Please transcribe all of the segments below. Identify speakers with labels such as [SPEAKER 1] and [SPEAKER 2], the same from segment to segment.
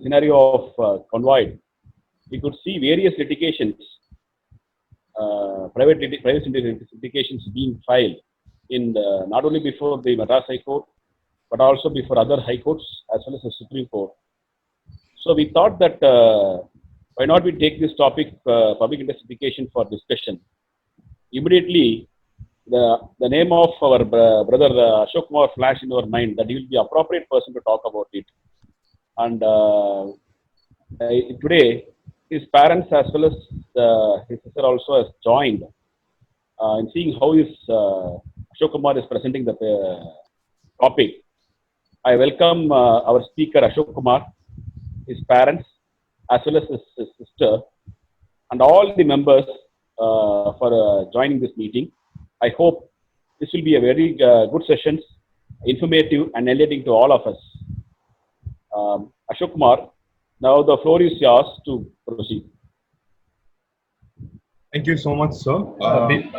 [SPEAKER 1] scenario of convoy, we could see various litigations, private litigations being filed in not only before the Madras High Court, but also before other high courts as well as the Supreme Court. So we thought that why not we take this topic, public interest litigation, for discussion. Immediately, the name of our brother Ashok Kumar flashed in our mind that he will be appropriate person to talk about it. And today, his parents as well as his sister also has joined in seeing how Ashok Kumar is presenting the topic. I welcome our speaker Ashok Kumar, his parents, as well as his sister, and all the members for joining this meeting. I hope this will be a very good session, informative and enlightening to all of us. Ashok Kumar, now the floor is yours to proceed.
[SPEAKER 2] Thank you so much, sir.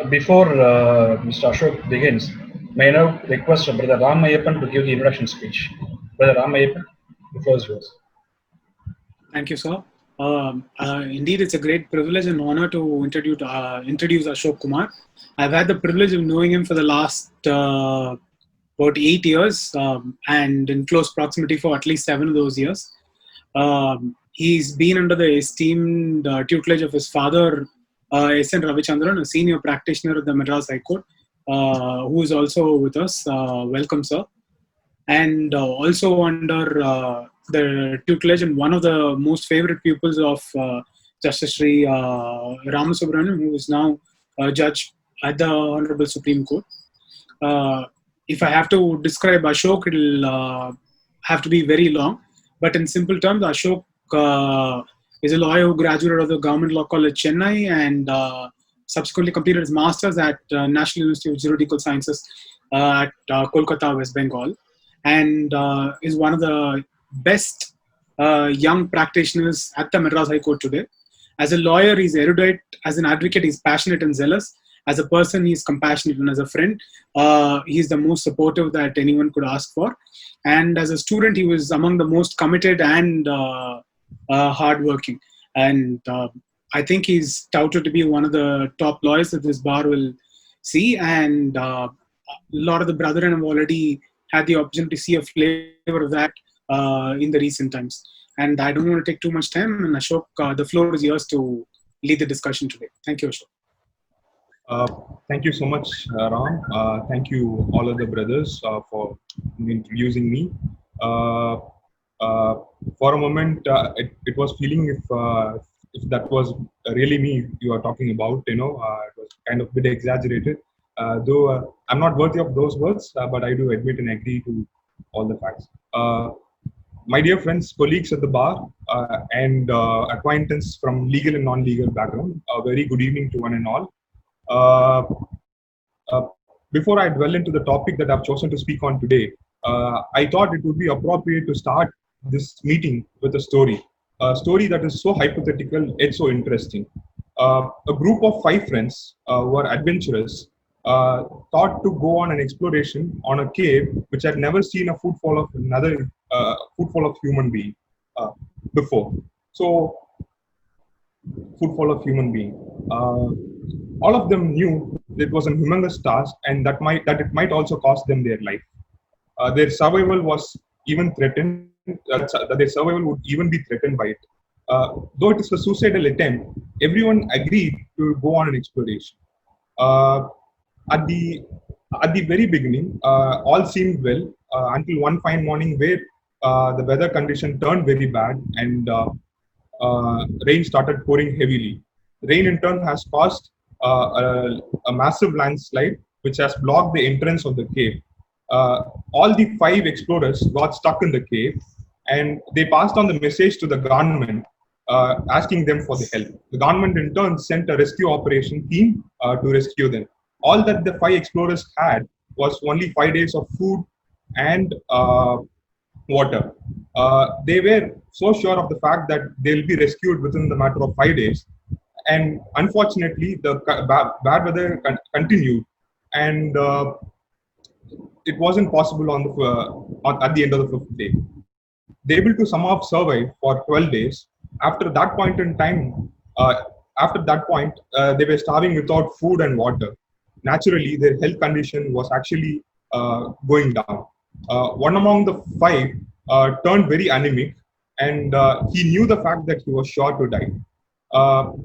[SPEAKER 3] Before Mr. Ashok begins, may I now request Brother Ram Ayyappan to give the introduction speech. Brother Ram Ayyappan, the floor is yours.
[SPEAKER 4] Thank you, sir. Indeed, it's a great privilege and honor to introduce Ashok Kumar. I've had the privilege of knowing him for the last about 8 years and in close proximity for at least 7 of those years. He's been under the esteemed tutelage of his father, S.N. Ravichandran, a senior practitioner at the Madras High Court, who is also with us. Welcome, sir. And also under the tutelage and one of the most favorite pupils of Justice Sri Ramasubramanian, who is now a judge at the Honorable Supreme Court. If I have to describe Ashok, it'll have to be very long. But in simple terms, Ashok is a lawyer who graduated of the Government Law College, Chennai, and subsequently completed his master's at National University of Juridical Sciences at Kolkata, West Bengal, and is one of the best young practitioners at the Madras High Court today. As a lawyer, he's erudite. As an advocate, he's passionate and zealous. As a person, he's compassionate, and as a friend, he's the most supportive that anyone could ask for. And as a student, he was among the most committed and hardworking. And I think he's touted to be one of the top lawyers that this bar will see. And a lot of the brethren have already had the opportunity to see a flavor of that in the recent times. And I don't want to take too much time. And Ashok, the floor is yours to lead the discussion today. Thank you, Ashok.
[SPEAKER 2] Thank you so much, Ram. Thank you, all of the brothers, for introducing me. For a moment, it was feeling if that was really me you are talking about, it was kind of a bit exaggerated. Though I'm not worthy of those words, but I do admit and agree to all the facts. My dear friends, colleagues at the bar, and acquaintance from legal and non-legal background, a very good evening to one and all. Before I dwell into the topic that I've chosen to speak on today, I thought it would be appropriate to start this meeting with a story that is so hypothetical yet so interesting. A group of 5 friends who are adventurous thought to go on an exploration on a cave which had never seen a footfall of human being before. So, footfall of human being. All of them knew it was a humongous task and that it might also cost them their life. Their survival was even threatened. Their survival would even be threatened by it. Though it is a suicidal attempt, everyone agreed to go on an exploration. At the very beginning, all seemed well until one fine morning where the weather condition turned very bad and rain started pouring heavily. Rain in turn has caused a massive landslide which has blocked the entrance of the cave. All the 5 explorers got stuck in the cave and they passed on the message to the government asking them for the help. The government in turn sent a rescue operation team to rescue them. All that the 5 explorers had was only 5 days of food and water. They were so sure of the fact that they'll be rescued within the matter of 5 days. And unfortunately, the bad weather continued, and it wasn't possible at the end of the 5th day. they able to somehow survive for 12 days. After that point in time, they were starving without food and water. Naturally, their health condition was actually going down. One among the five turned very anemic, and he knew the fact that he was sure to die.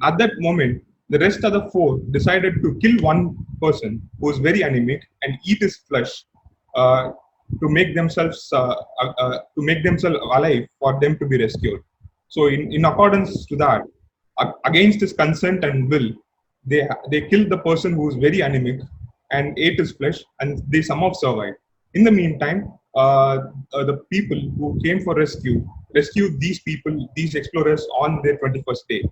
[SPEAKER 2] At that moment, the rest of the four decided to kill one person who was very anemic and eat his flesh to make themselves alive for them to be rescued. So, in accordance to that, against his consent and will, they killed the person who was very anemic and ate his flesh, and they somehow survived. In the meantime, the people who came for rescued these explorers on their 21st day.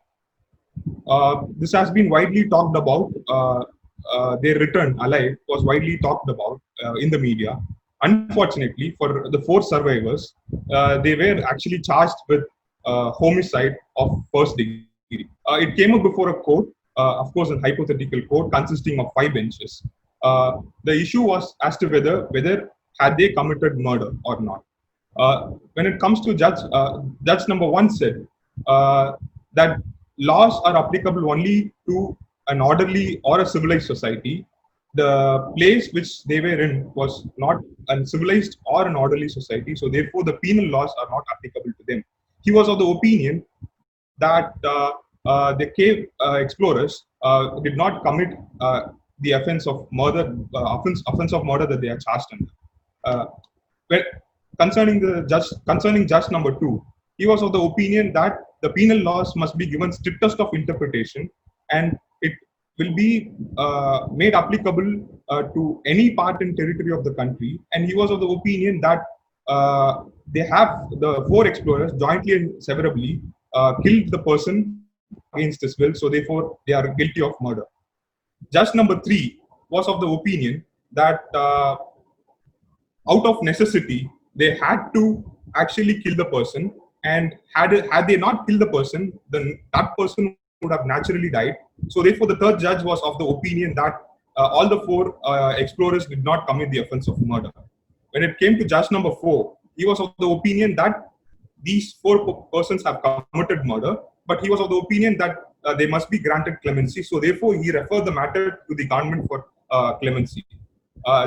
[SPEAKER 2] This has been widely talked about. Their return alive was widely talked about in the media. Unfortunately, for the four survivors, they were actually charged with homicide of first degree. It came up before a court, of course, a hypothetical court consisting of 5 benches. The issue was as to whether had they committed murder or not. When it comes to judge number 1 said that laws are applicable only to an orderly or a civilized society. The place which they were in was not a civilized or an orderly society, so therefore the penal laws are not applicable to them. He was of the opinion that the cave explorers did not commit the offense of murder, offense of murder that they are charged under. Concerning judge number 2, he was of the opinion that the penal laws must be given strictest of interpretation, and it will be made applicable to any part and territory of the country. And he was of the opinion that the 4 explorers jointly and severably killed the person against his will, so therefore they are guilty of murder. Judge number 3 was of the opinion that out of necessity they had to actually kill the person, and had they not killed the person, then that person would have naturally died. So therefore the third judge was of the opinion that all the 4 explorers did not commit the offense of murder. When it came to judge number 4, he was of the opinion that these 4 persons have committed murder, but he was of the opinion that they must be granted clemency. So therefore he referred the matter to the government for clemency.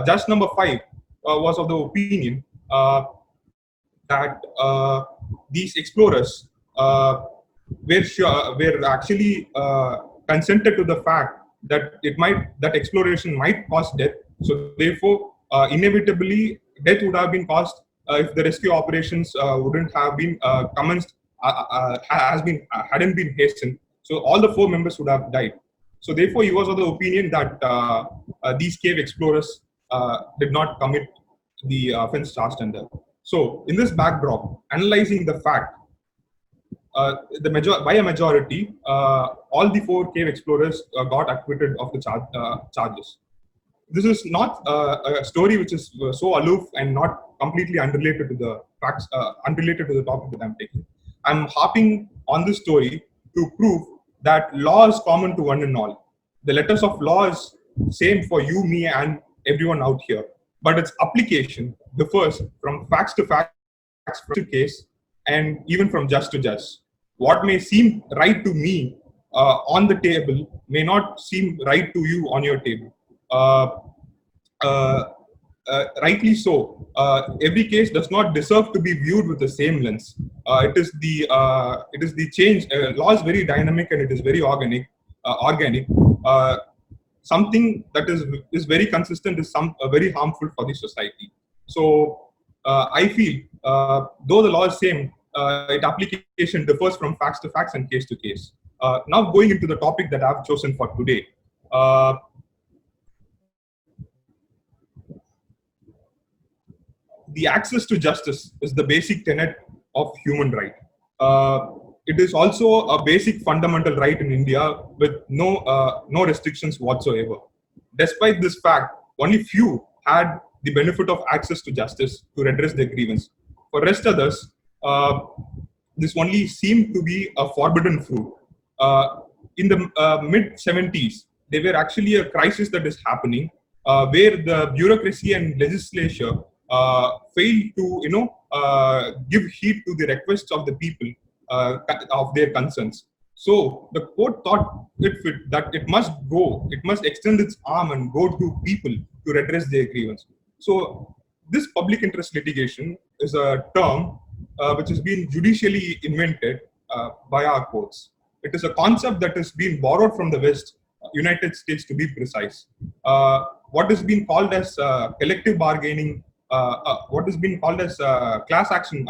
[SPEAKER 2] Judge number 5 was of the opinion that these explorers were actually consented to the fact that that exploration might cause death. So therefore, inevitably, death would have been caused if the rescue operations wouldn't have been commenced, hadn't been hastened. So all the 4 members would have died. So therefore, he was of the opinion that these cave explorers did not commit the offense charged under. So in this backdrop, analyzing the fact, by a majority, all the 4 cave explorers got acquitted of the charges. This is not a story which is so aloof and not completely unrelated to the facts, unrelated to the topic that I'm taking. I'm harping on this story to prove that law is common to one and all. The letters of law is same for you, me, and everyone out here, but its application differs from facts to facts, to case, and even from judge to judge. What may seem right to me on the table may not seem right to you on your table. Rightly so. Every case does not deserve to be viewed with the same lens. It is the change. Law is very dynamic and it is very organic. Something that is very consistent is very harmful for the society. So I feel though the law is same, its application differs from facts to facts and case to case. Now going into the topic that I've chosen for today. The access to justice is the basic tenet of human right. It is also a basic fundamental right in India with no restrictions whatsoever. Despite this fact, only few had the benefit of access to justice to redress their grievance. For rest others, this only seemed to be a forbidden fruit. In the mid-70s, there were actually a crisis that is happening where the bureaucracy and legislature failed to give heed to the requests of the people of their concerns. So the court thought that it must extend its arm and go to people to redress their grievance. So this public interest litigation is a term which has been judicially invented by our courts. It is a concept that has been borrowed from the West, United States to be precise. What has been called as collective bargaining, what has been called as class action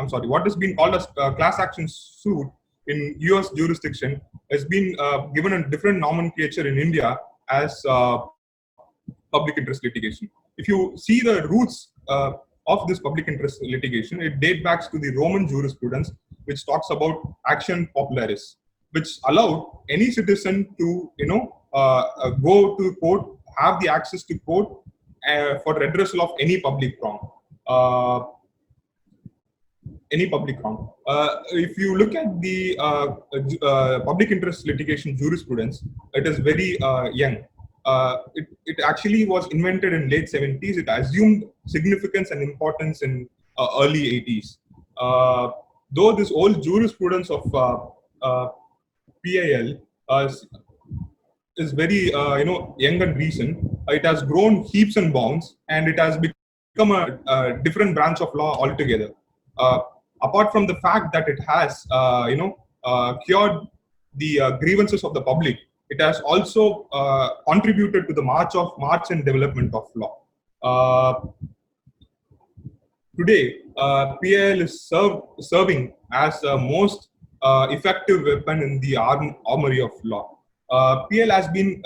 [SPEAKER 2] suit in US jurisdiction has been given a different nomenclature in India as public interest litigation. If you see the roots of this public interest litigation, it dates back to the Roman jurisprudence, which talks about action popularis, which allowed any citizen to go to court, have the access to court for redressal of any public wrong. If you look at the public interest litigation jurisprudence, it is very young. It actually was invented in late 70s. It assumed significance and importance in early 80s. Though this old jurisprudence of PIL is very young and recent, it has grown heaps and bounds, and it has become a different branch of law altogether. Apart from the fact that it has cured the grievances of the public, it has also contributed to the march and development of law. Today, PIL is serving as the most effective weapon in the armory of law. PIL has been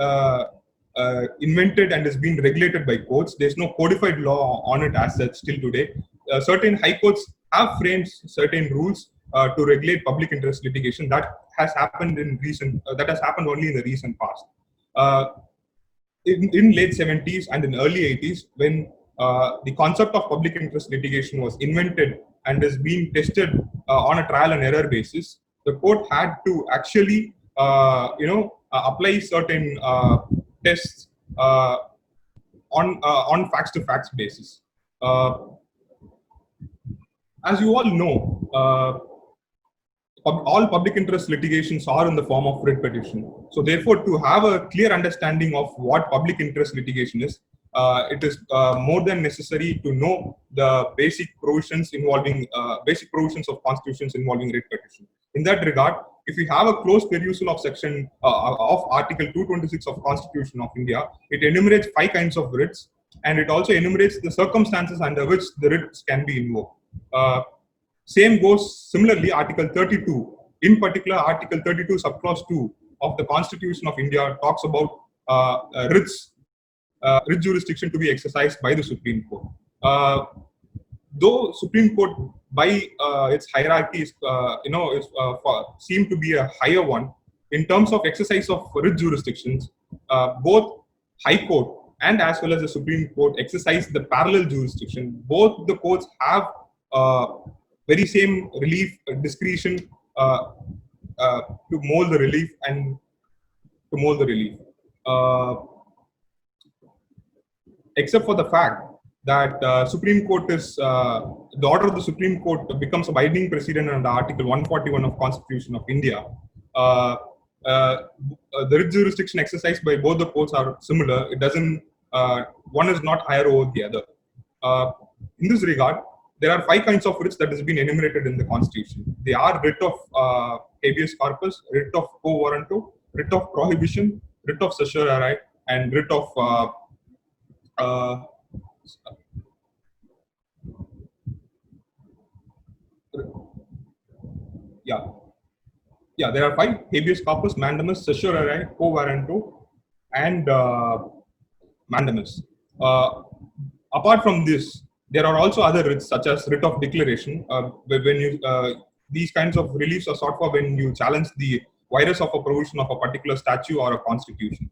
[SPEAKER 2] invented and has been regulated by courts. There's no codified law on it as such till today. Certain high courts have framed certain rules to regulate public interest litigation. That has happened only in the recent past. In late 70s and in early 80s, when the concept of public interest litigation was invented and is being tested on a trial and error basis, the court had to actually apply certain tests on facts to facts basis. As you all know, all public interest litigations are in the form of writ petition. So therefore, to have a clear understanding of what public interest litigation is, it is more than necessary to know the basic provisions of constitutions involving writ petition. In that regard, if we have a close perusal of section of Article 226 of Constitution of India, it enumerates 5 kinds of writs, and it also enumerates the circumstances under which the writs can be invoked. Same goes similarly, Article 32, in particular Article 32 subclause 2 of the Constitution of India talks about writ jurisdiction to be exercised by the Supreme Court. Though Supreme Court by its hierarchy seem to be a higher one, in terms of exercise of writ jurisdictions, both High Court and as well as the Supreme Court exercise the parallel jurisdiction. Both the courts have very same relief discretion to mold the relief except for the fact that Supreme Court is the order of the Supreme Court becomes a binding precedent under Article 141 of Constitution of India. The writ jurisdiction exercised by both the courts are similar. It doesn't. One is not higher over the other. In this regard, there are 5 kinds of writs that has been enumerated in the Constitution. They are writ of habeas corpus, writ of quo warranto, writ of prohibition, writ of certiorari, and writ of there are 5: habeas corpus, mandamus, certiorari, quo warranto, and mandamus. Apart from this, there are also other writs such as writ of declaration. These kinds of reliefs are sought for when you challenge the virus of a provision of a particular statute or a constitution.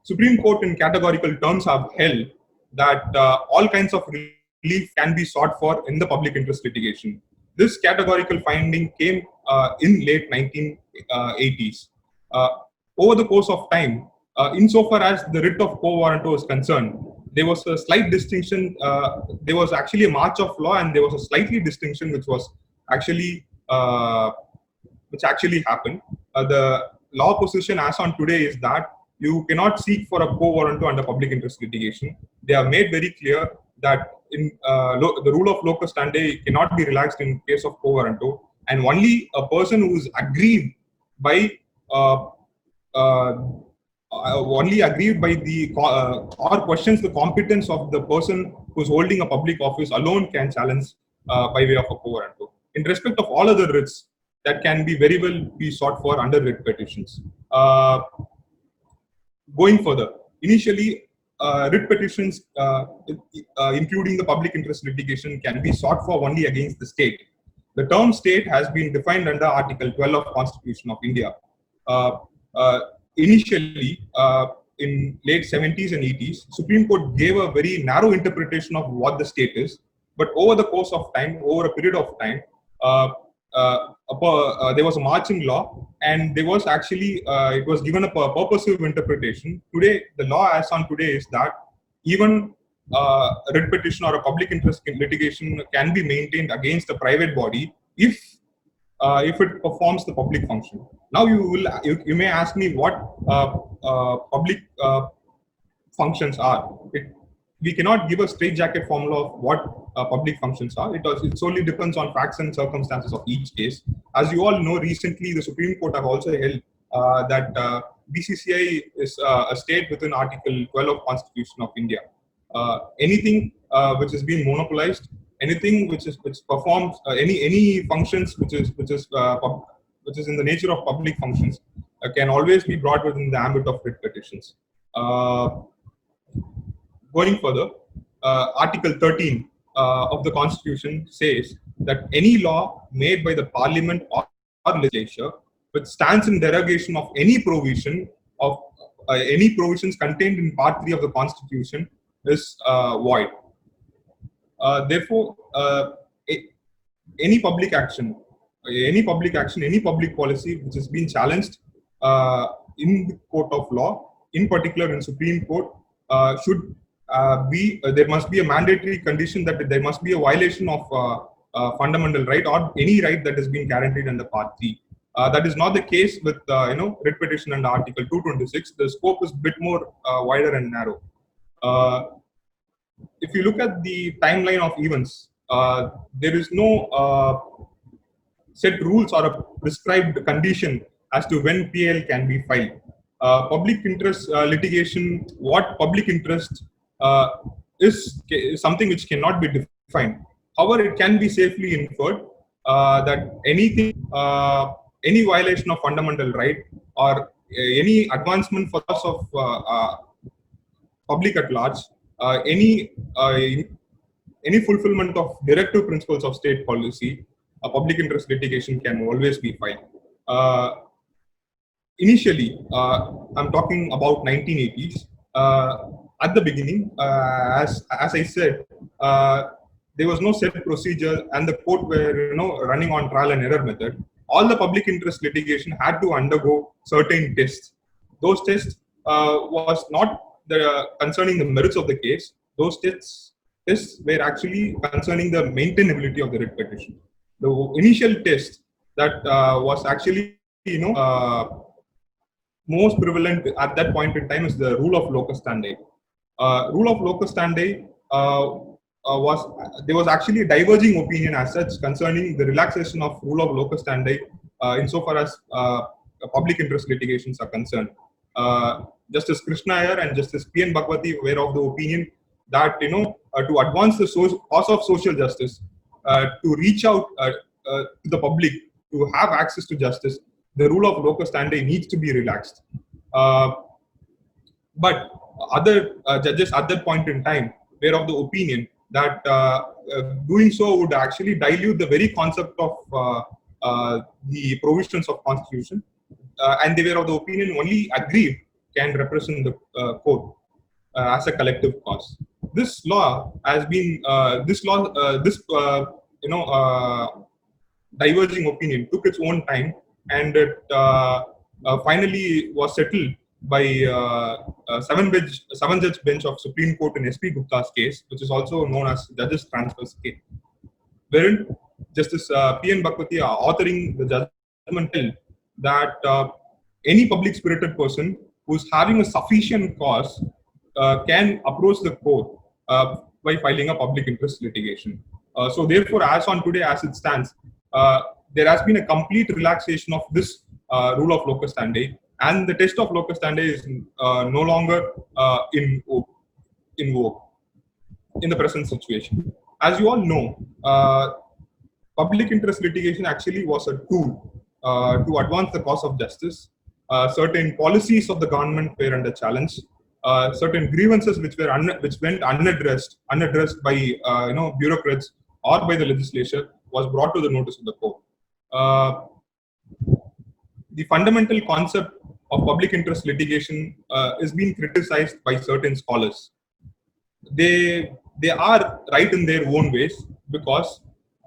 [SPEAKER 2] Supreme Court in categorical terms have held that all kinds of relief can be sought for in the public interest litigation. This categorical finding came in late 1980s. Over the course of time, insofar as the writ of quo warranto is concerned, there was a slight distinction. There was actually a march of law, and there was a slightly distinction which was actually happened. The law position as on today is that you cannot seek for a quo warranto under public interest litigation. They have made very clear that in the rule of locus standi cannot be relaxed in case of quo warranto, and only a person who is aggrieved by only aggrieved by the or questions the competence of the person who's holding a public office alone can challenge by way of a quo warranto. In respect of all other writs, that can be very well be sought for under writ petitions. Going further, initially writ petitions, including the public interest litigation, can be sought for only against the state. The term state has been defined under Article 12 of Constitution of India. Initially, in late 70s and 80s, Supreme Court gave a very narrow interpretation of what the state is. But over the course of time, over a period of time, there was a marching law, and there was actually it was given a purposive interpretation. Today, the law as on today is that even a writ petition or a public interest litigation can be maintained against a private body if it performs the public function. Now you may ask me what public functions are. We cannot give a straitjacket formula of what public functions are. It solely depends on facts and circumstances of each case. As you all know, recently the Supreme Court have also held that BCCI is a state within Article 12 of Constitution of India. Anything which is being monopolized, anything which performs any functions which is in the nature of public functions can always be brought within the ambit of writ petitions. Going further, Article 13 of the Constitution says that any law made by the Parliament or legislature which stands in derogation of any provision of any provisions contained in Part 3 of the Constitution is void. Therefore, any public action, any public policy which has been challenged in the court of law, in particular in Supreme Court, should there must be a mandatory condition that there must be a violation of fundamental right or any right that has been guaranteed under Part 3. That is not the case with writ petition under Article 226. The scope is a bit more wider and narrow. If you look at the timeline of events, there is no set rules or a prescribed condition as to when PL can be filed. Public interest litigation, what public interest is something which cannot be defined. However, it can be safely inferred that any violation of fundamental right or any advancement for us of public at large, any fulfillment of directive principles of state policy, a public interest litigation can always be filed. Initially, I'm talking about 1980s. At the beginning, as I said, there was no set procedure, and the court were running on trial and error method. All the public interest litigation had to undergo certain tests. Those tests was not concerning the merits of the case. Those tests were actually concerning the maintainability of the writ petition. The initial test that was actually most prevalent at that point in time is the rule of locus standi. Rule of locus standi there was actually a diverging opinion as such concerning the relaxation of rule of locus standi insofar as public interest litigations are concerned. Justice Krishna Iyer and Justice P.N. Bhagwati were of the opinion that to advance the cause of social justice, to reach out to the public, to have access to justice, the rule of locus standi needs to be relaxed. But other judges at that point in time were of the opinion that doing so would actually dilute the very concept of the provisions of Constitution, and they were of the opinion only aggrieved can represent the court as a collective cause. This law has been diverging opinion took its own time, and it finally was settled by seven-judge bench of Supreme Court in S.P. Gupta's case, which is also known as Judges Transfers case, wherein Justice P.N. Bhagwati, authoring the judgment, held that any public-spirited person who is having a sufficient cause can approach the court by filing a public interest litigation. So therefore, as on today, as it stands, there has been a complete relaxation of this rule of locus standi, and the test of locus standi is no longer in vogue in the present situation. As you all know, public interest litigation actually was a tool to advance the cause of justice. Certain policies of the government were under challenge. Certain grievances which went unaddressed by bureaucrats or by the legislature was brought to the notice of the court. The fundamental concept of public interest litigation is being criticized by certain scholars. They are right in their own ways, because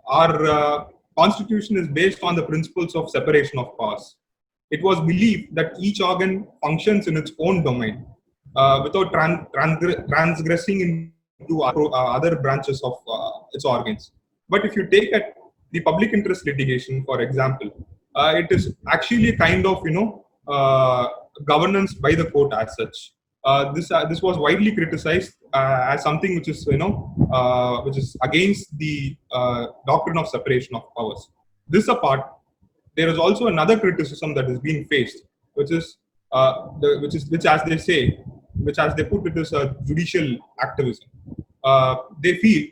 [SPEAKER 2] our constitution is based on the principles of separation of powers. It was believed that each organ functions in its own domain without transgressing into other branches of its organs. But if you take the public interest litigation, for example, it is actually a kind of governance by the court as such. This was widely criticized as something which is which is against the doctrine of separation of powers. This apart, there is also another criticism that is being faced, which as they put it, is a judicial activism. They feel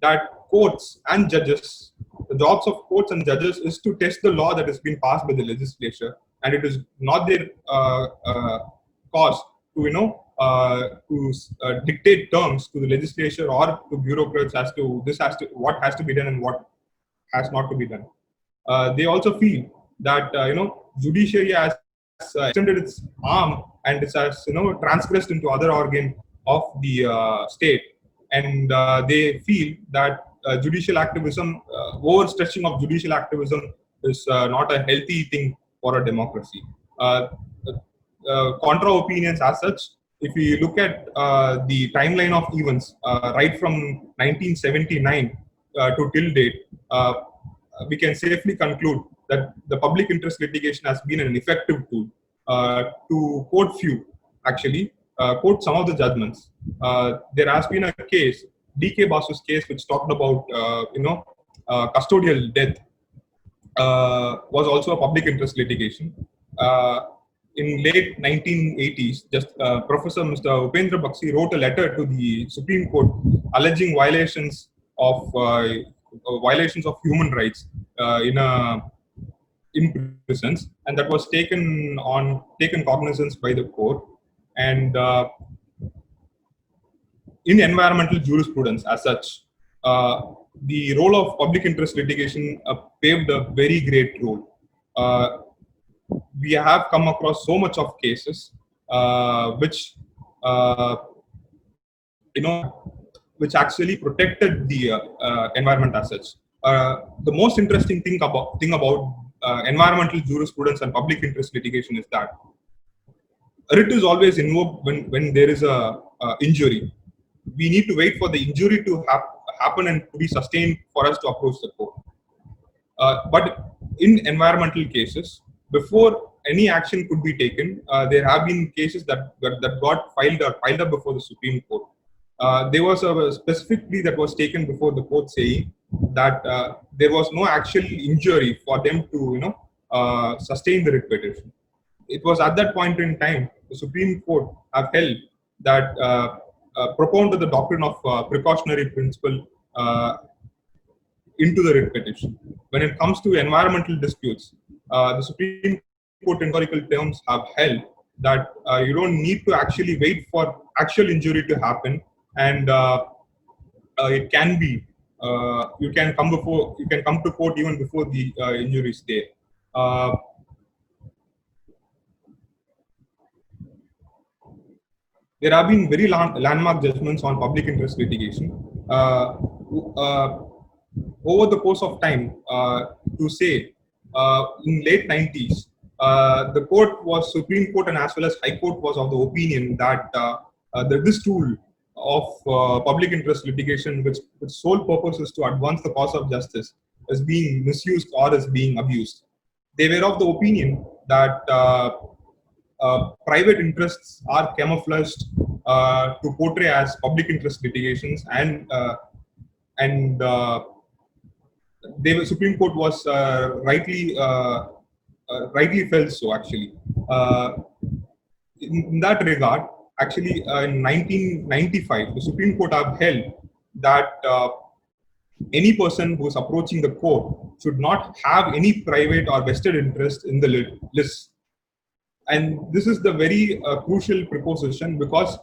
[SPEAKER 2] that courts and judges, the jobs of courts and judges is to test the law that has been passed by the legislature, and it is not their cause to dictate terms to the legislature or to bureaucrats as to what has to be done and what has not to be done. They also feel that judiciary has extended its arm and it has transgressed into other organ of the state, and they feel that judicial activism, overstretching of judicial activism, is not a healthy thing for a democracy. Contra opinions as such, if we look at the timeline of events right from 1979 to till date, we can safely conclude that the public interest litigation has been an effective tool to quote some of the judgments. There has been a case, D.K. Basu's case, which talked about custodial death, was also a public interest litigation. In late 1980s, Professor Mr. Upendra Bakshi wrote a letter to the Supreme Court alleging violations of human rights in prisons, and that was taken cognizance by the court. And in environmental jurisprudence as such, the role of public interest litigation paved a very great role. We have come across so much of cases which actually protected the environment as such. The most interesting thing about environmental jurisprudence and public interest litigation is that writ is always invoked when there is a injury. We need to wait for the injury to happen and to be sustained for us to approach the court. But in environmental cases, before any action could be taken, there have been cases that got filed up before the Supreme Court. There was a specific plea that was taken before the court saying that there was no actual injury for them to sustain the writ petition. It was at that point in time the Supreme Court have held that propounded the doctrine of precautionary principle into the writ petition. When it comes to environmental disputes, the Supreme Court in historical terms have held that you don't need to actually wait for actual injury to happen, and it can be you can come to court even before the injury is there. There have been very landmark judgments on public interest litigation. Over the course of time, to say, in late 90s, the court was, Supreme Court and as well as High Court was of the opinion that this tool of public interest litigation, which its sole purpose is to advance the cause of justice, is being misused or is being abused. They were of the opinion that private interests are camouflaged to portray as public interest litigations, and Supreme Court was rightly felt so. Actually, in that regard, actually, in 1995, the Supreme Court have held that any person who is approaching the court should not have any private or vested interest in the list. And this is the very crucial proposition, because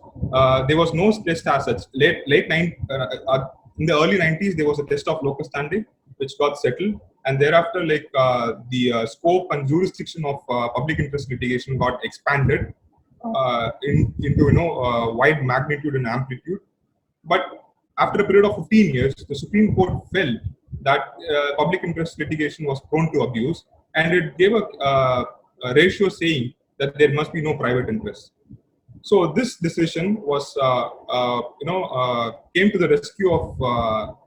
[SPEAKER 2] there was no test as such. In the early 90s, there was a test of locus standi, which got settled, and thereafter, the scope and jurisdiction of public interest litigation got expanded into wide magnitude and amplitude. But after a period of 15 years, the Supreme Court felt that public interest litigation was prone to abuse, and it gave a ratio saying that there must be no private interest. So this decision was, came to the rescue of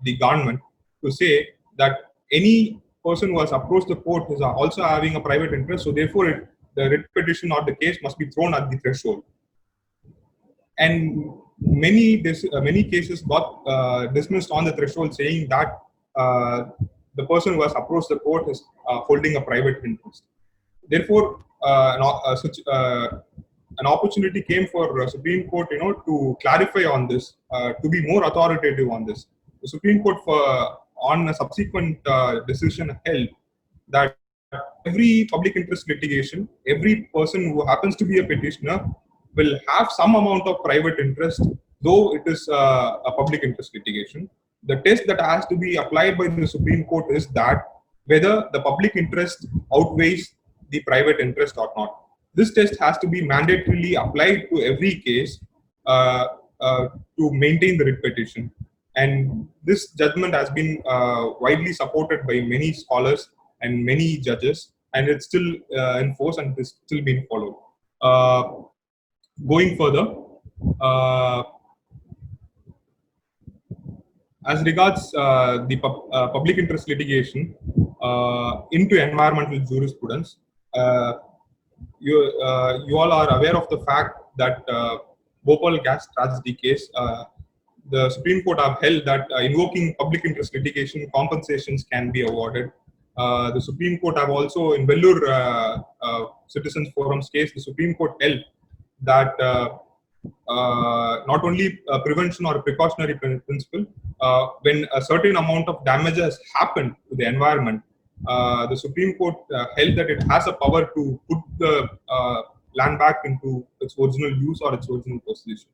[SPEAKER 2] the government to say that any person who has approached the court is also having a private interest. So therefore, the writ petition or the case must be thrown at the threshold. And many cases got dismissed on the threshold, saying that the person who has approached the court is holding a private interest. Therefore, an opportunity came for Supreme Court, to clarify on this, to be more authoritative on this. The Supreme Court, on a subsequent decision, held that every public interest litigation, every person who happens to be a petitioner will have some amount of private interest, though it is a public interest litigation. The test that has to be applied by the Supreme Court is that whether the public interest outweighs the private interest or not. This test has to be mandatorily applied to every case to maintain the writ petition. And this judgment has been widely supported by many scholars and many judges, and it's still in force and is still being followed. Going further, as regards the public interest litigation into environmental jurisprudence, you all are aware of the fact that Bhopal gas tragedy case, the Supreme Court have held that invoking public interest litigation, compensations can be awarded. The Supreme Court have also, in Vellore Citizens Forum's case, the Supreme Court held that not only prevention or precautionary principle, when a certain amount of damage has happened to the environment, the Supreme Court held that it has a power to put the land back into its original use or its original position.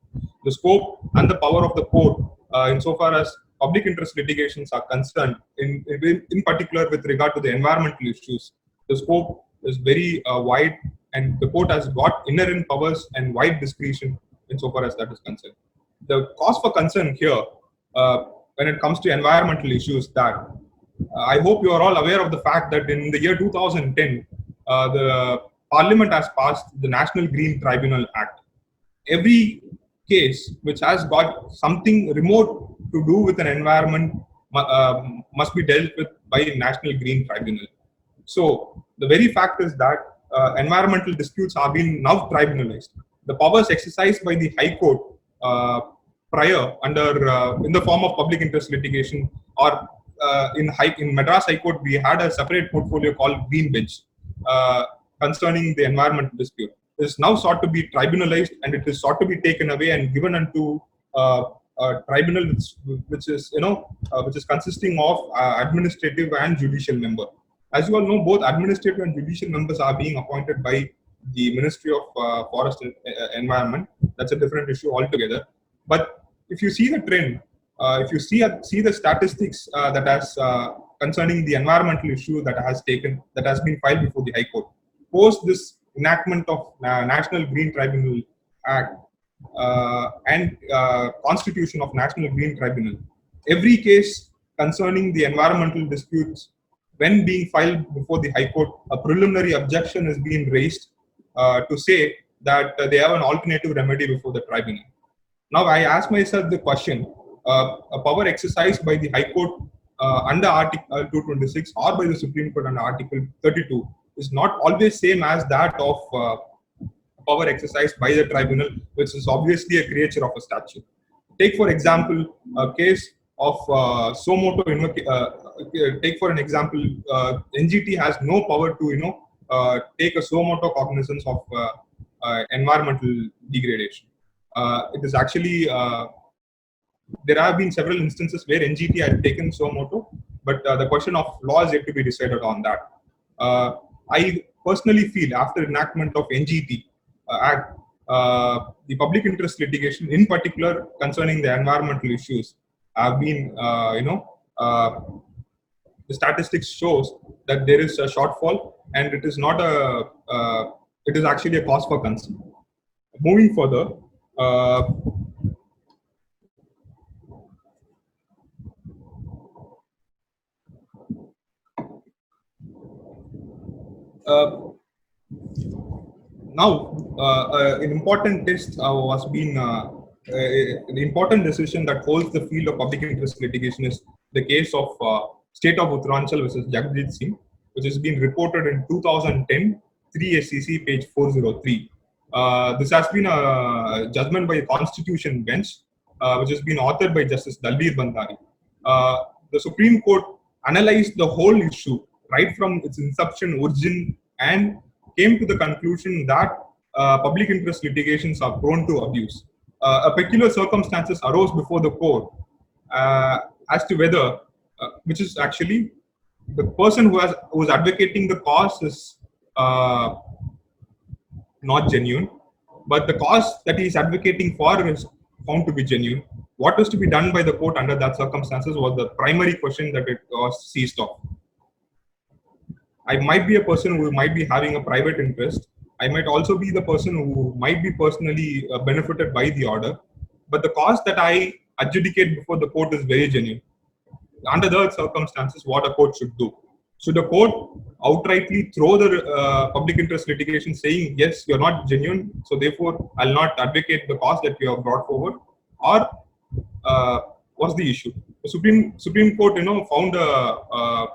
[SPEAKER 2] The scope and the power of the court, insofar as public interest litigations are concerned, in particular with regard to the environmental issues, the scope is very wide, and the court has got inherent powers and wide discretion insofar as that is concerned. The cause for concern here, when it comes to environmental issues, that I hope you are all aware of the fact that in the year 2010, the Parliament has passed the National Green Tribunal Act. Every case which has got something remote to do with an environment must be dealt with by National Green Tribunal. So the very fact is that environmental disputes are being now tribunalized. The powers exercised by the High Court prior in the form of public interest litigation, or in Madras High Court, we had a separate portfolio called Green Bench concerning the environmental dispute. It is now sought to be tribunalized, and it is sought to be taken away and given unto a tribunal which is consisting of administrative and judicial member. As you all know, both administrative and judicial members are being appointed by the Ministry of Forest and Environment. That's a different issue altogether. But if you see the trend, if you see the statistics that has concerning the environmental issue that has been filed before the High Court, post this enactment of National Green Tribunal Act and Constitution of National Green Tribunal, every case concerning the environmental disputes when being filed before the High Court, a preliminary objection is being raised to say that they have an alternative remedy before the tribunal. Now, I ask myself the question, a power exercised by the High Court under Article 226 or by the Supreme Court under Article 32 is not always same as that of power exercised by the tribunal, which is obviously a creature of a statute. Take, for example, a case of suo motu take for an example, NGT has no power to take a suo motu cognizance of environmental degradation. It is actually there have been several instances where NGT had taken suo motu, but the question of law is yet to be decided on that. I personally feel after enactment of NGT Act, the public interest litigation, in particular concerning the environmental issues, have been, the statistics shows that there is a shortfall, and it is not it is actually a cause for concern. Moving further, now an important test was being an important decision that holds the field of public interest litigation is the case of State of Uttaranchal versus Jagjit Singh, which has been reported in 2010, 3 SCC page 403. This has been a judgment by a constitution bench, which has been authored by Justice Dalbir Bandari. The Supreme Court analyzed the whole issue right from its inception, origin, and came to the conclusion that public interest litigations are prone to abuse. A peculiar circumstances arose before the court as to whether, which is actually the person who was advocating the cause is not genuine, but the cause that he is advocating for is found to be genuine. What was to be done by the court under that circumstances was the primary question that it was seized of. I might be a person who might be having a private interest. I might also be the person who might be personally benefited by the order, but the cause that I adjudicate before the court is very genuine. Under those circumstances, what a court should do? Should the court outrightly throw the public interest litigation saying, yes, you're not genuine, so therefore I'll not advocate the cause that you have brought forward? Or what's the issue? The Supreme Court, found a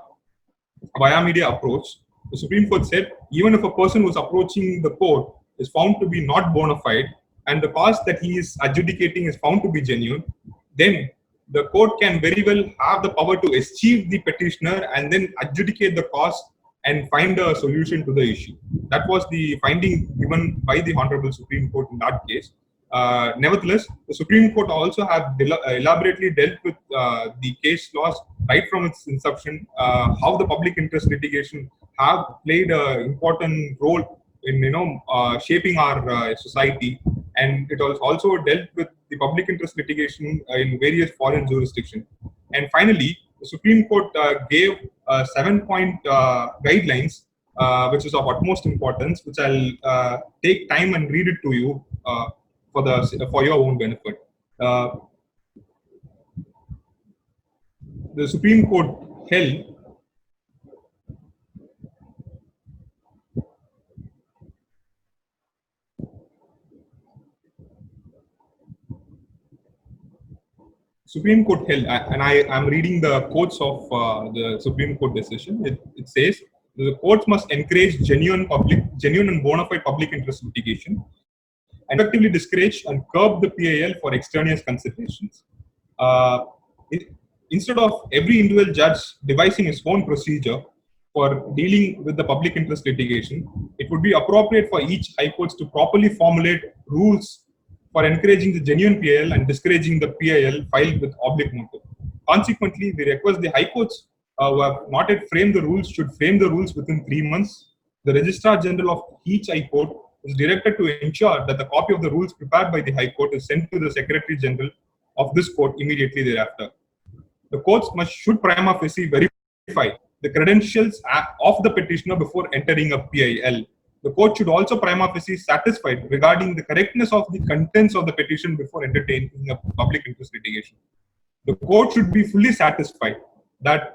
[SPEAKER 2] via media approach. The Supreme Court said, even if a person who's approaching the court is found to be not bona fide and the cause that he is adjudicating is found to be genuine, then the court can very well have the power to eschew the petitioner and then adjudicate the cause and find a solution to the issue. That was the finding given by the Honorable Supreme Court in that case. Nevertheless, the Supreme Court also have elaborately dealt with the case laws right from its inception, how the public interest litigation have played an important role in shaping our society, and it was also dealt with the public interest litigation in various foreign jurisdictions. And finally, the Supreme Court gave 7-point guidelines, which is of utmost importance, which I'll take time and read it to you for your own benefit. The Supreme Court held and I am reading the quotes of the Supreme Court decision. It says the courts must encourage genuine and bona fide public interest litigation, and effectively discourage and curb the PIL for extraneous considerations. Instead of every individual judge devising his own procedure for dealing with the public interest litigation, it would be appropriate for each high courts to properly formulate rules for encouraging the genuine PIL and discouraging the PIL filed with oblique motive. Consequently, we request the high courts who have not yet framed the rules should frame the rules within 3 months. The Registrar General of each high court is directed to ensure that the copy of the rules prepared by the High Court is sent to the Secretary General of this court immediately thereafter. The courts should prima facie verify the credentials of the petitioner before entering a PIL. The court should also prima facie satisfied regarding the correctness of the contents of the petition before entertaining a public interest litigation. The court should be fully satisfied that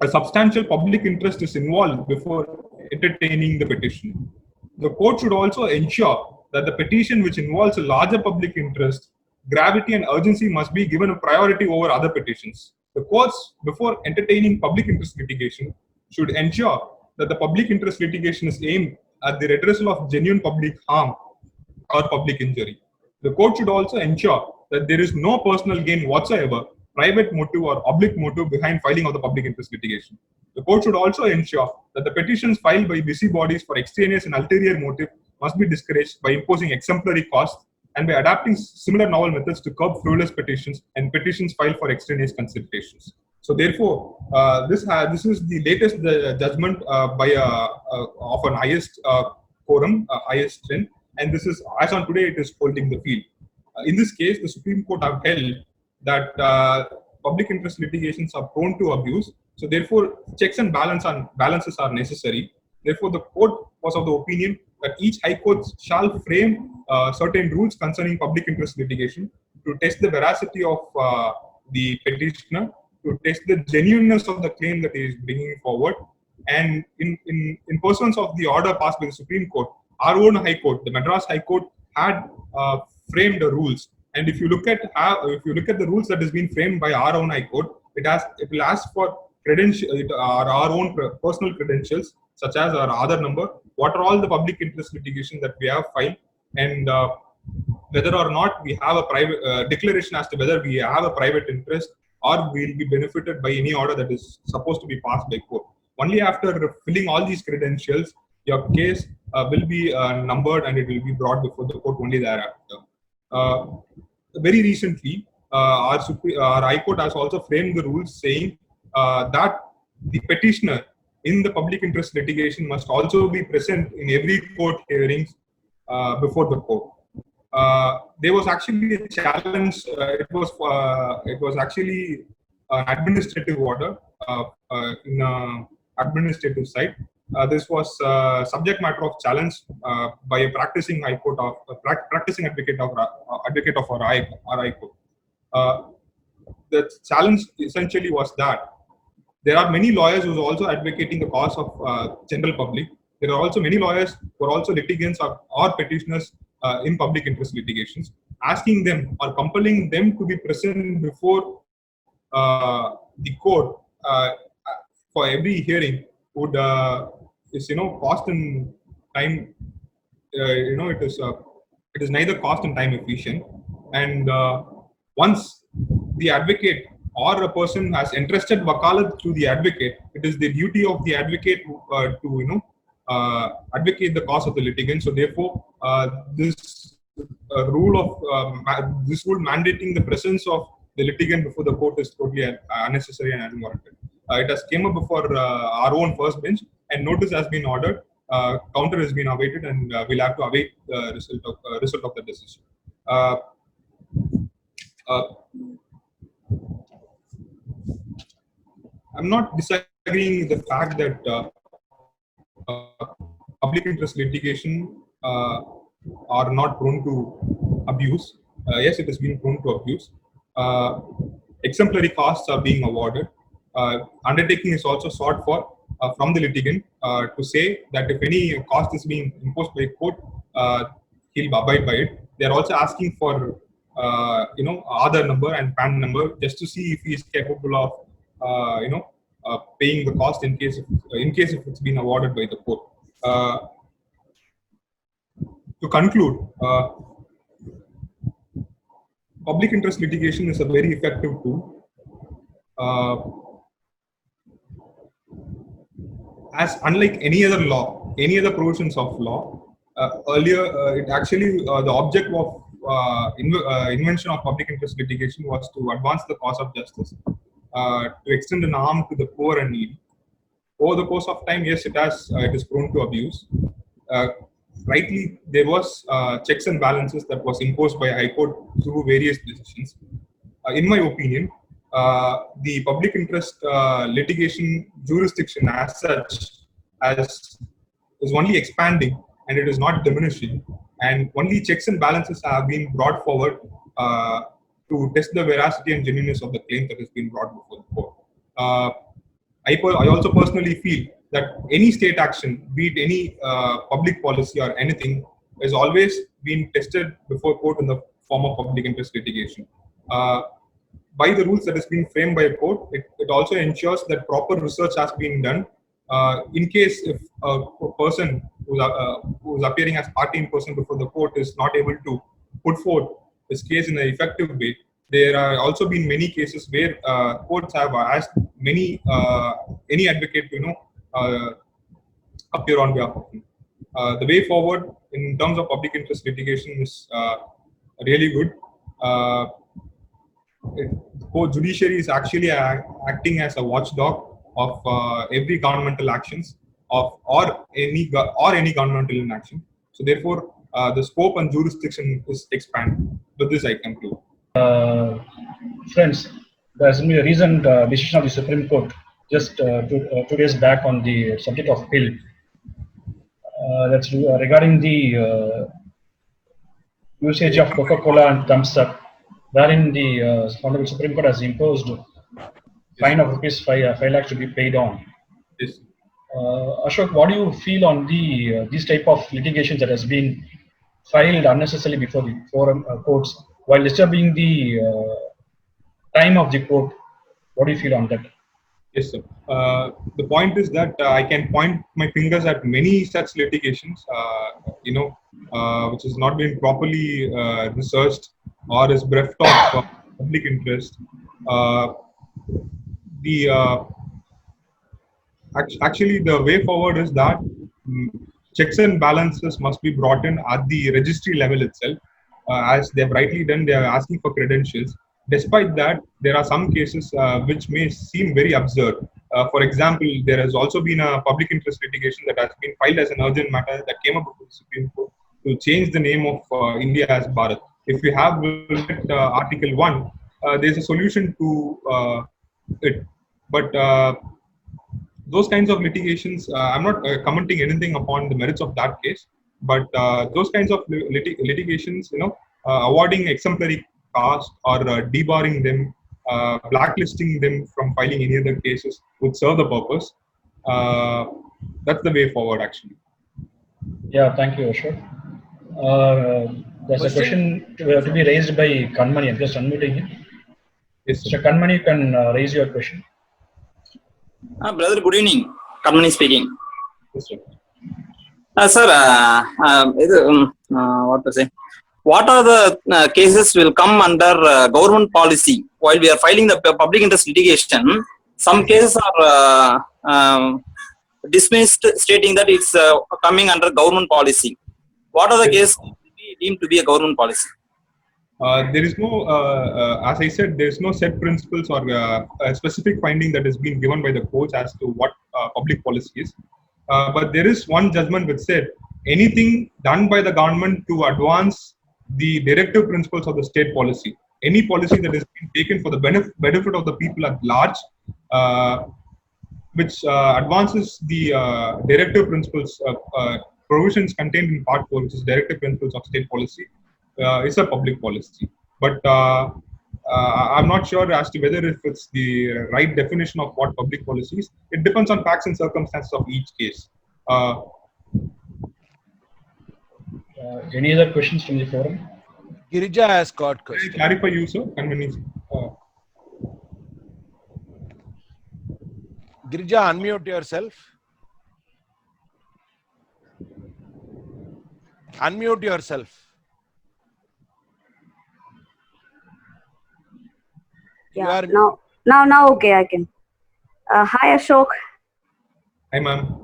[SPEAKER 2] a substantial public interest is involved before entertaining the petition. The court should also ensure that the petition which involves a larger public interest, gravity and urgency must be given a priority over other petitions. The courts, before entertaining public interest litigation, should ensure that the public interest litigation is aimed at the redressal of genuine public harm or public injury. The court should also ensure that there is no personal gain whatsoever, private motive or oblique motive behind filing of the public interest litigation. The court should also ensure that the petitions filed by busybodies for extraneous and ulterior motive must be discouraged by imposing exemplary costs and by adapting similar novel methods to curb frivolous petitions and petitions filed for extraneous consultations. So therefore, this is the latest judgment of an highest quorum, highest strength, and this is, as on today, it is holding the field. In this case, the Supreme Court have held that public interest litigations are prone to abuse. So therefore, checks and balances are necessary. Therefore, the court was of the opinion that each high court shall frame certain rules concerning public interest litigation to test the veracity of the petitioner, to test the genuineness of the claim that he is bringing forward. And in pursuance of the order passed by the Supreme Court, our own High Court, the Madras High Court, had framed the rules. And if you look at the rules that has been framed by our own High Court, it will ask for our own personal credentials, such as our Aadhaar number, what are all the public interest litigation that we have filed, and whether or not we have a private declaration as to whether we have a private interest or we will be benefited by any order that is supposed to be passed by court. Only after filling all these credentials, your case will be numbered and it will be brought before the court only thereafter. Very recently, our High Court has also framed the rules saying that the petitioner in the public interest litigation must also be present in every court hearings before the court. There was actually a challenge. It was actually an administrative order in administrative side. This was subject matter of challenge by a practicing High Court of practicing advocate of our High Court. The challenge essentially was that there are many lawyers who are also advocating the cause of general public. There are also many lawyers who are also litigants or petitioners in public interest litigations, asking them or compelling them to be present before the court for every hearing would is cost and time. It is neither cost and time efficient. And once the advocate or a person has entrusted wakalat to the advocate, it is the duty of the advocate to advocate the cause of the litigant. So therefore, this rule mandating the presence of the litigant before the court is totally unnecessary and unwarranted. It has came up before our own first bench, and notice has been ordered. Counter has been awaited, and we'll have to await the result of the decision. I'm not disagreeing with the fact that public interest litigation are not prone to abuse. Yes, it has been prone to abuse. Exemplary costs are being awarded. Undertaking is also sought for from the litigant to say that if any cost is being imposed by court, he'll abide by it. They are also asking for Aadhaar number and PAN number just to see if he is capable of paying the cost in case if it's been awarded by the court. To conclude, public interest litigation is a very effective tool. As unlike any other law, any other provisions of law, earlier it actually the object of invention of public interest litigation was to advance the cause of justice, to extend an arm to the poor and needy. Over the course of time, yes, it is prone to abuse. Rightly, there was checks and balances that was imposed by High Court through various decisions. In my opinion, the public interest litigation jurisdiction as such is only expanding and it is not diminishing, and only checks and balances have been brought forward to test the veracity and genuineness of the claim that has been brought before the court. I also personally feel that any state action, be it any public policy or anything, is always been tested before court in the form of public interest litigation. By the rules that has been framed by a court, it also ensures that proper research has been done. In case if a person who's appearing as party in person before the court is not able to put forth his case in an effective way, there are also been many cases where courts have asked any advocate to appear on behalf of him. The way forward in terms of public interest litigation is really good. The judiciary is actually acting as a watchdog of every governmental actions or any governmental inaction. So therefore, the scope and jurisdiction is expanded. With this, I conclude.
[SPEAKER 3] Friends, there's been a recent decision of the Supreme Court just 2 days back on the subject of pill. That's regarding the usage of Coca-Cola and Thumbs Up, wherein the Honorable Supreme Court has imposed fine of rupees 5 lakhs to be paid on.
[SPEAKER 2] Yes.
[SPEAKER 3] Ashok, what do you feel on this type of litigation that has been filed unnecessarily before the forum courts while disturbing the time of the court? What do you feel on that?
[SPEAKER 2] Yes, sir. The point is that I can point my fingers at many such litigations, which has not been properly researched or is bereft of public interest. Actually, the way forward is that checks and balances must be brought in at the registry level itself. As they've rightly done, they are asking for credentials. Despite that, there are some cases which may seem very absurd. For example, there has also been a public interest litigation that has been filed as an urgent matter that came up before the Supreme Court to change the name of India as Bharat. If you have looked at Article 1, there's a solution to it. But those kinds of litigations, I'm not commenting anything upon the merits of that case, but those kinds of litigations, awarding exemplary caste or debarring them, blacklisting them from filing any other cases would serve the purpose. That's the way forward, actually.
[SPEAKER 3] Yeah, thank you, Ashok. There's a question to be raised by Kanmani. I'm just unmuting him.
[SPEAKER 2] Yes,
[SPEAKER 3] Mr. Kanmani, you can raise your question.
[SPEAKER 5] Brother, good evening. Kanmani speaking.
[SPEAKER 2] yes, sir.
[SPEAKER 5] Sir, what to say? What are the cases will come under government policy while we are filing the public interest litigation? Some cases are dismissed, stating that it's coming under government policy. What are the cases deemed to be a government policy?
[SPEAKER 2] There is no, as I said, there is no set principles or a specific finding that is being given by the courts as to what public policy is. But there is one judgment which said anything done by the government to advance the directive principles of the state policy, any policy that is being taken for the benefit of the people at large, which advances the directive principles, provisions contained in Part 4, which is directive principles of state policy, is a public policy. But I'm not sure as to whether if it's the right definition of what public policy is. It depends on facts and circumstances of each case.
[SPEAKER 3] Any other questions from the forum?
[SPEAKER 6] Girija has got
[SPEAKER 2] Can I
[SPEAKER 6] question.
[SPEAKER 2] clarify you, sir?
[SPEAKER 6] Girija, unmute yourself. Unmute yourself.
[SPEAKER 7] Yeah, now, okay, I can. Hi, Ashok.
[SPEAKER 2] Hi, ma'am.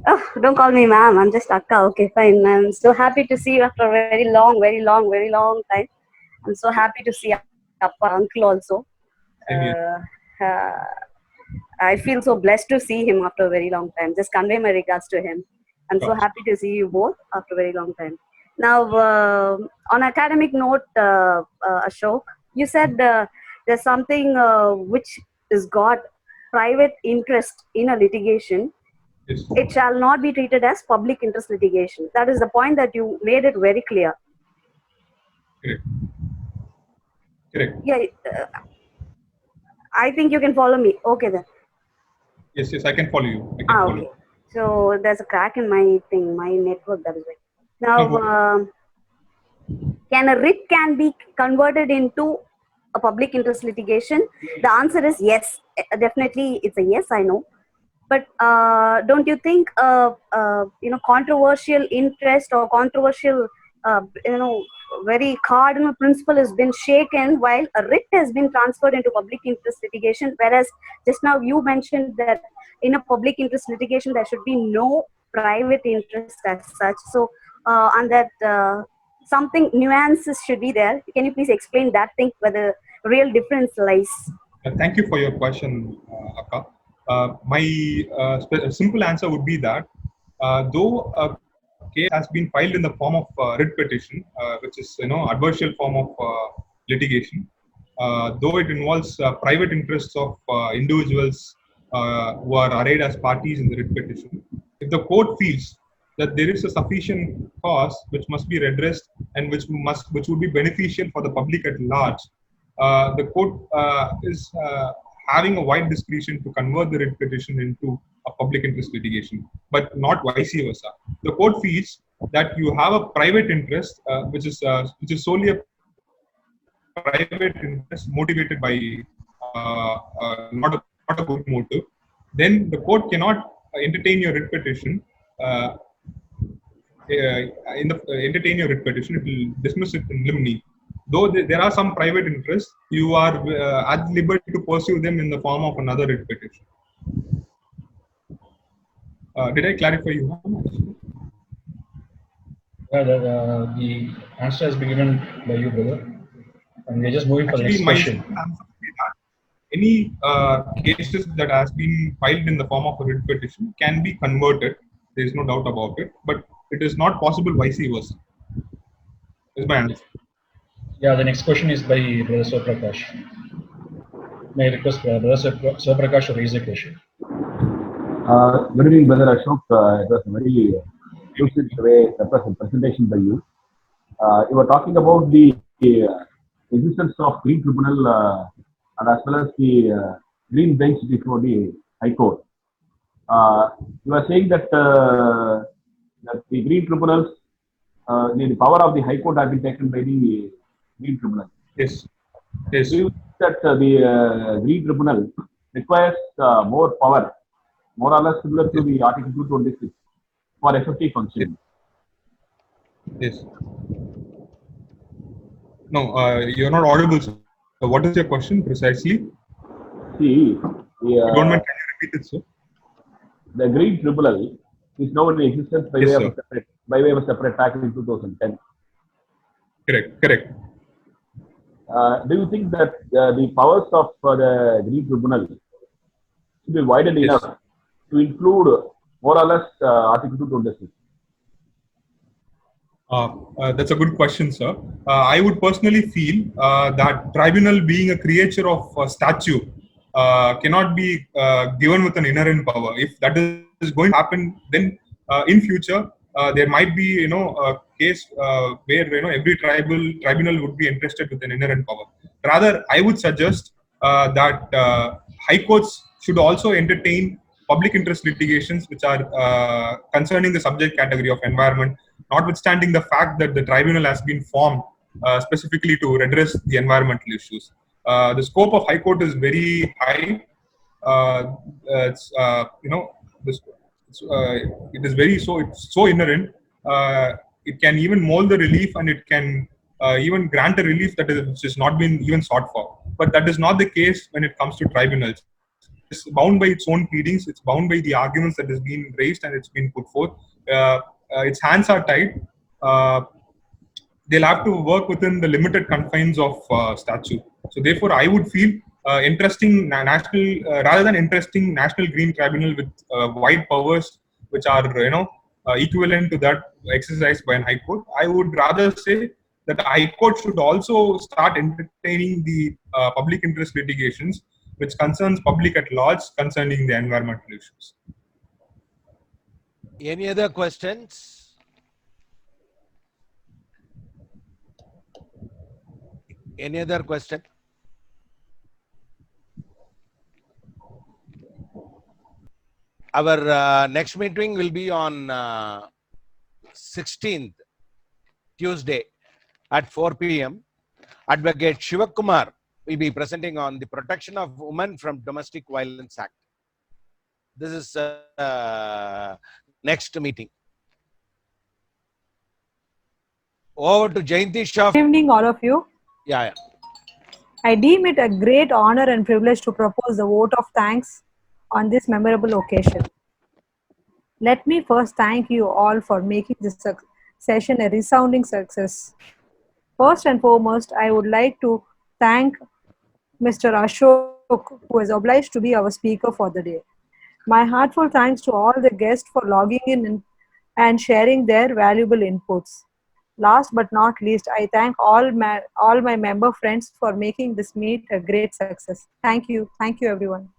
[SPEAKER 7] Oh, don't call me ma'am. I'm just Akka. Okay, fine. I'm so happy to see you after a very long time. I'm so happy to see Appa, uncle also. I feel so blessed to see him after a very long time. Just convey my regards to him. I'm so happy to see you both after a very long time. Now, on academic note, Ashok, you said there's something which has got private interest in a litigation.
[SPEAKER 2] Yes.
[SPEAKER 7] It shall not be treated as public interest litigation. That is the point that you made it very clear.
[SPEAKER 2] Correct.
[SPEAKER 7] Yeah, I think you can follow me. Okay then.
[SPEAKER 2] Yes, yes, I can follow you. I can follow
[SPEAKER 7] Okay.
[SPEAKER 2] you.
[SPEAKER 7] So there's a crack in my thing, my network. That is right. Now,
[SPEAKER 2] No,
[SPEAKER 7] can a writ can be converted into a public interest litigation? The answer is yes. Definitely, it's a yes. I know. But don't you think controversial interest or controversial very cardinal principle has been shaken while a writ has been transferred into public interest litigation, whereas just now you mentioned that in a public interest litigation there should be no private interest as such. So on that something nuances should be there. Can you please explain that thing where the real difference lies?
[SPEAKER 2] Thank you for your question, Akka. My simple answer would be that though a case has been filed in the form of writ petition, which is adversarial form of litigation, though it involves private interests of individuals who are arrayed as parties in the writ petition, if the court feels that there is a sufficient cause which must be redressed and which would be beneficial for the public at large, the court is having a wide discretion to convert the writ petition into a public interest litigation, but not vice versa. The court feels that you have a private interest, which is solely a private interest motivated by not a good motive, then the court cannot entertain your writ petition. Entertain your writ petition, it will dismiss it in limine. Though there are some private interests, you are at liberty to pursue them in the form of another writ petition. Did I clarify you?
[SPEAKER 3] The answer has been given by you, brother. And we're just moving for the
[SPEAKER 2] Actually,
[SPEAKER 3] next
[SPEAKER 2] my
[SPEAKER 3] question.
[SPEAKER 2] answer would be that any cases that has been filed in the form of a writ petition can be converted. There is no doubt about it, but it is not possible vice versa. Is my answer.
[SPEAKER 3] Yeah, the next question is by Brother Soprakash. May I request Brother Soprakash to raise a question?
[SPEAKER 1] Good evening, Brother Ashok. It was a very lucid way presentation by you. You were talking about the existence of Green Tribunal and as well as the Green Bench before the High Court. You were saying that, that the Green Tribunals, the power of the High Court has been taken by the Green Tribunal.
[SPEAKER 2] Yes. Yes.
[SPEAKER 1] Do you think that the Green Tribunal requires more power, more or less similar to the Article 226 for effective functioning?
[SPEAKER 2] Yes. No, you're not audible. So what is your question precisely?
[SPEAKER 1] See,
[SPEAKER 2] Don't mind, can you repeat it, sir?
[SPEAKER 1] the Green Tribunal is now in existence by,
[SPEAKER 2] Yes,
[SPEAKER 1] way
[SPEAKER 2] sir.
[SPEAKER 1] of by way of a separate act in 2010.
[SPEAKER 2] Correct.
[SPEAKER 1] Do you think that the powers of the Green Tribunal should be widened
[SPEAKER 2] Yes.
[SPEAKER 1] enough to include more or less Article 226?
[SPEAKER 2] That's a good question, sir. I would personally feel that tribunal, being a creature of statute, cannot be given with an inherent power. If that is going to happen, then in future there might be a case where every tribunal would be entrusted with an inherent power. Rather, I would suggest that high courts should also entertain public interest litigations which are concerning the subject category of environment, notwithstanding the fact that the tribunal has been formed specifically to redress the environmental issues. The scope of High Court is very high. It's it is very it's so inherent. It can even mold the relief, and it can even grant a relief which has not been even sought for. But that is not the case when it comes to tribunals. It's bound by its own pleadings. It's bound by the arguments that has been raised and it's been put forth. Its hands are tied. They'll have to work within the limited confines of statute. So therefore, I would feel interesting national rather than interesting national green tribunal with wide powers, which are equivalent to that exercised by an high court. I would rather say that the high court should also start entertaining the public interest litigations, which concerns public at large concerning the environmental issues.
[SPEAKER 6] Any other questions? Any other question? Our next meeting will be on 16th, Tuesday at 4 p.m. Advocate Shivakumar will be presenting on the Protection of Women from Domestic Violence Act. This is next meeting. Over to Jayanti Shah.
[SPEAKER 8] Good evening, all of you.
[SPEAKER 6] Yeah.
[SPEAKER 8] I deem it a great honor and privilege to propose the vote of thanks on this memorable occasion. Let me first thank you all for making this session a resounding success. First and foremost, I would like to thank Mr. Ashok, who is obliged to be our speaker for the day. My heartfelt thanks to all the guests for logging in and sharing their valuable inputs. Last but not least, I thank all my member friends for making this meet a great success. Thank you. Thank you, everyone.